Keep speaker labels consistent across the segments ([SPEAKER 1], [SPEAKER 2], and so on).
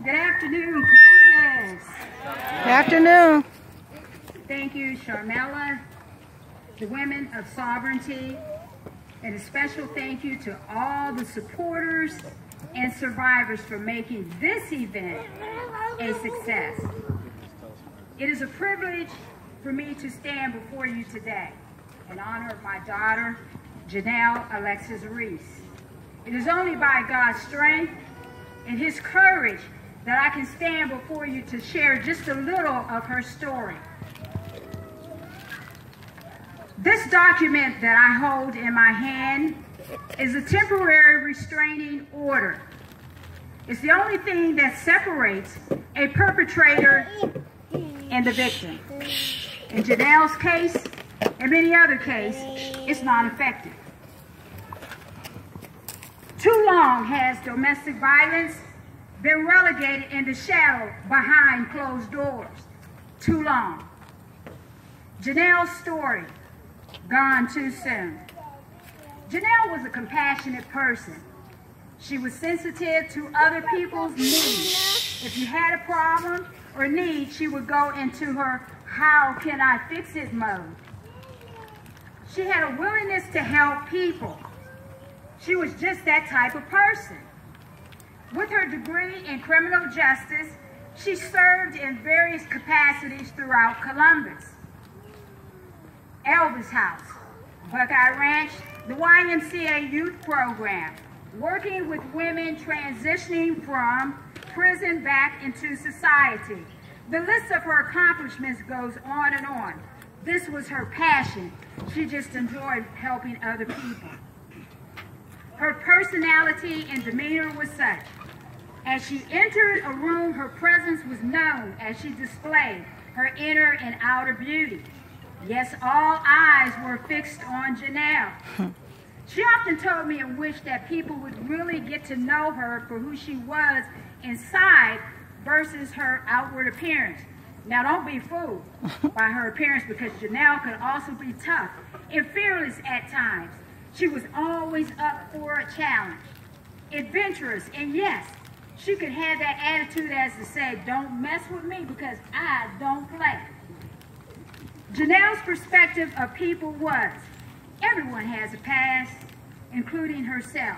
[SPEAKER 1] Good afternoon, Columbus.
[SPEAKER 2] Good afternoon.
[SPEAKER 1] Thank you, Sharmella, the Women of Sovereignty, and a special thank you to all the supporters and survivors for making this event a success. It is a privilege for me to stand before you today in honor of my daughter, Janelle Alexis Reese. It is only by God's strength and His courage that I can stand before you to share just a little of her story. This document that I hold in my hand is a temporary restraining order. It's the only thing that separates a perpetrator and the victim. In Janelle's case, and many other cases, it's not effective. Too long has domestic violence been relegated in the shadow behind closed doors. Too long. Janelle's story, gone too soon. Janelle was a compassionate person. She was sensitive to other people's needs. If you had a problem or need, she would go into her "how can I fix it" mode. She had a willingness to help people. She was just that type of person. With her degree in criminal justice, she served in various capacities throughout Columbus. Elvis House, Buckeye Ranch, the YMCA Youth Program, working with women transitioning from prison back into society. The list of her accomplishments goes on and on. This was her passion. She just enjoyed helping other people. Her personality and demeanor was such. As she entered a room, her presence was known as she displayed her inner and outer beauty. Yes, all eyes were fixed on Janelle. She often told me and wished that people would really get to know her for who she was inside versus her outward appearance. Now, don't be fooled by her appearance, because Janelle could also be tough and fearless at times. She was always up for a challenge, adventurous, and yes, she could have that attitude as to say, "Don't mess with me because I don't play." Janelle's perspective of people was, everyone has a past, including herself.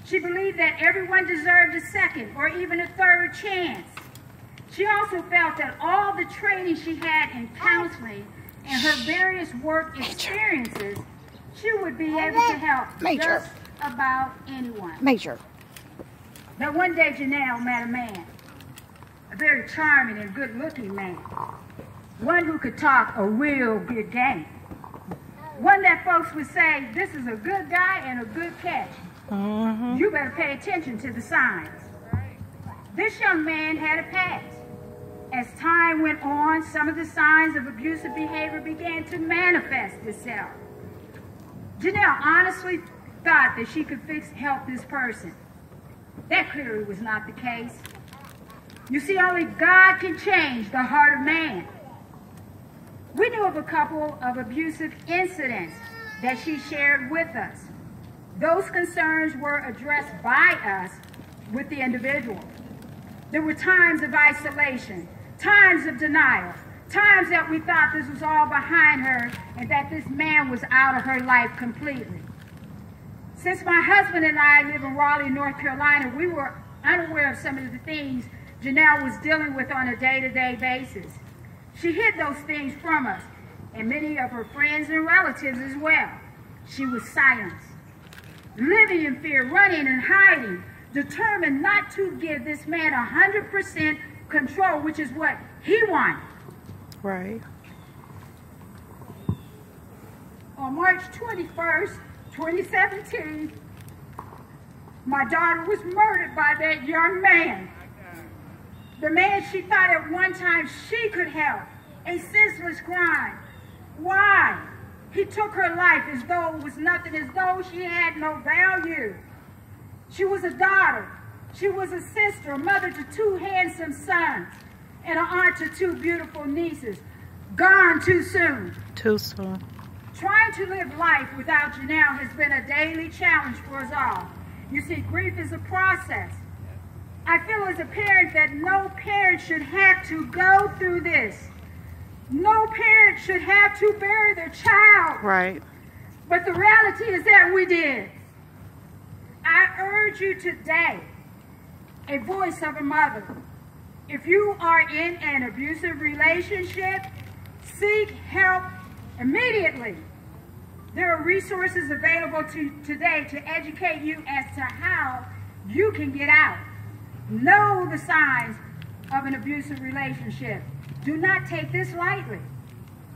[SPEAKER 1] She believed that everyone deserved a second or even a third chance. She also felt that all the training she had in counseling and her various work experiences, she would be able to help just about anyone. Now, one day Janelle met a man, a very charming and good-looking man, one who could talk a real good game, one that folks would say, "This is a good guy and a good catch. You better pay attention to the signs." This young man had a past. As time went on, some of the signs of abusive behavior began to manifest itself. Janelle honestly thought that she could help this person. That clearly was not the case. You see, only God can change the heart of man. We knew of a couple of abusive incidents that she shared with us. Those concerns were addressed by us with the individual. There were times of isolation, times of denial, times that we thought this was all behind her and that this man was out of her life completely. Since my husband and I live in Raleigh, North Carolina, we were unaware of some of the things Janelle was dealing with on a day-to-day basis. She hid those things from us, and many of her friends and relatives as well. She was silenced, living in fear, running and hiding, determined not to give this man 100% control, which is what he wanted.
[SPEAKER 2] Right.
[SPEAKER 1] On March 21st, 2017, my daughter was murdered by that young man. The man she thought at one time she could help. A senseless crime. Why? He took her life as though it was nothing, as though she had no value. She was a daughter. She was a sister, a mother to 2 handsome sons, and an aunt to 2 beautiful nieces. Gone too soon.
[SPEAKER 2] Too soon.
[SPEAKER 1] Trying to live life without Janelle has been a daily challenge for us all. You see, grief is a process. I feel as a parent that no parent should have to go through this. No parent should have to bury their child.
[SPEAKER 2] Right.
[SPEAKER 1] But the reality is that we did. I urge you today, a voice of a mother, if you are in an abusive relationship, seek help immediately. There are resources available today to educate you as to how you can get out. Know the signs of an abusive relationship. Do not take this lightly.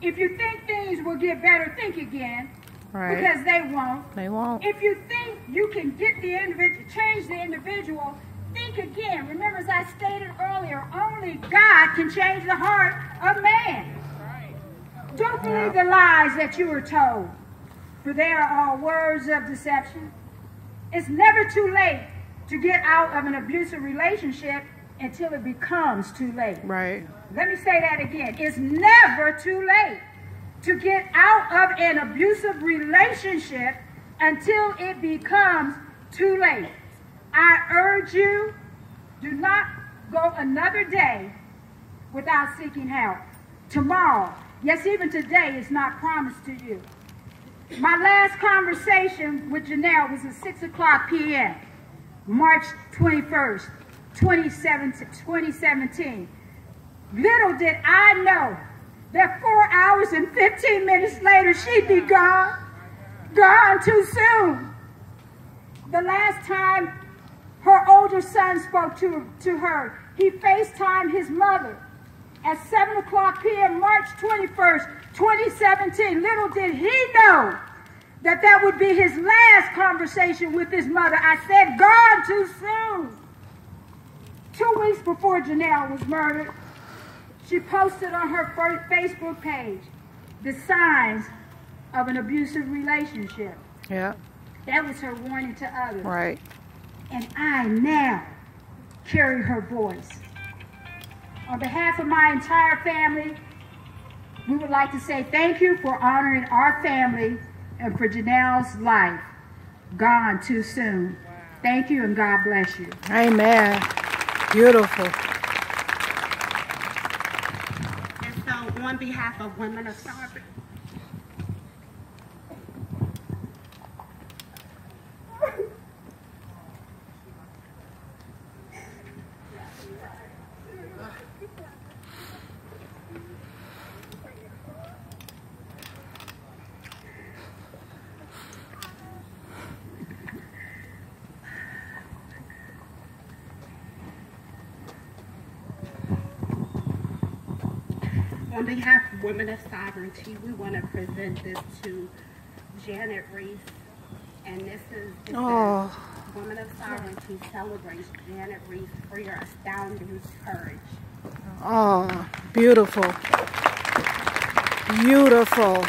[SPEAKER 1] If you think things will get better, think again.
[SPEAKER 2] Right.
[SPEAKER 1] Because they won't.
[SPEAKER 2] They won't.
[SPEAKER 1] If you think you can get the individual, change the individual, think again. Remember, as I stated earlier, only God can change the heart of man. Don't believe the lies that you were told, for they are all words of deception. It's never too late to get out of an abusive relationship until it becomes too late.
[SPEAKER 2] Right.
[SPEAKER 1] Let me say that again. It's never too late to get out of an abusive relationship until it becomes too late. I urge you, do not go another day without seeking help. Tomorrow, yes, even today, is not promised to you. My last conversation with Janelle was at 6:00 p.m., March 21st, 2017. Little did I know that 4 hours and 15 minutes later, she'd be gone too soon. The last time her older son spoke to her, he FaceTimed his mother at 7:00 p.m., March 21st, 2017. Little did he know that that would be his last conversation with his mother. I said, gone too soon. 2 weeks before Janelle was murdered, she posted on her Facebook page the signs of an abusive relationship.
[SPEAKER 2] Yeah.
[SPEAKER 1] That was her warning to others.
[SPEAKER 2] Right.
[SPEAKER 1] And I now carry her voice. On behalf of my entire family, we would like to say thank you for honoring our family and for Janelle's life gone too soon. Thank you, and God bless you.
[SPEAKER 2] Amen. Beautiful.
[SPEAKER 3] And so on behalf of Women of Sovereignty, on behalf of Women of Sovereignty, we want to present this to Janet Reese, and this is
[SPEAKER 2] Oh.
[SPEAKER 3] Women of Sovereignty celebrates Janet Reese for your astounding courage.
[SPEAKER 2] Oh, beautiful. Beautiful.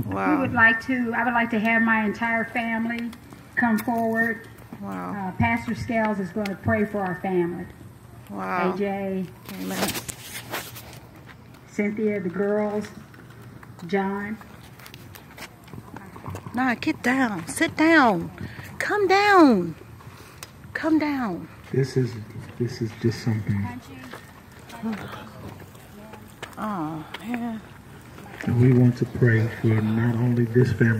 [SPEAKER 2] Wow.
[SPEAKER 1] I would like to have my entire family come forward.
[SPEAKER 2] Wow.
[SPEAKER 1] Pastor Scales is going to pray for our family.
[SPEAKER 2] Wow.
[SPEAKER 1] AJ,
[SPEAKER 2] Amen.
[SPEAKER 1] Cynthia, the girls, John.
[SPEAKER 2] Nah, get down. Sit down. Come down. Come down.
[SPEAKER 4] This is just something.
[SPEAKER 2] Oh, yeah.
[SPEAKER 4] And we want to pray for not only this family.